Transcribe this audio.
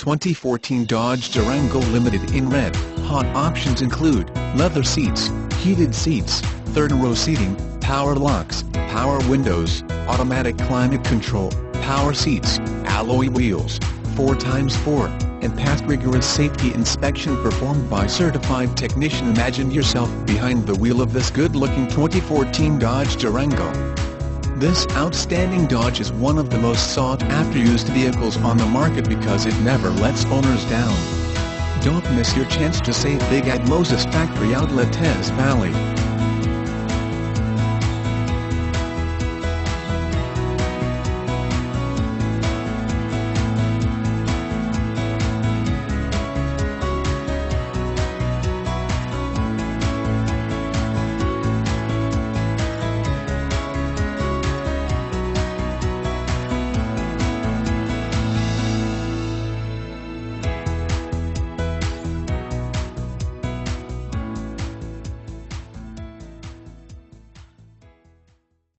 2014 Dodge Durango Limited in red. Hot options include leather seats, heated seats, third-row seating, power locks, power windows, automatic climate control, power seats, alloy wheels, 4x4, and passed rigorous safety inspection performed by certified technician. Imagine yourself behind the wheel of this good-looking 2014 Dodge Durango. This outstanding Dodge is one of the most sought-after used vehicles on the market because it never lets owners down. Don't miss your chance to save big at Moses Factory Outlet, Teays Valley.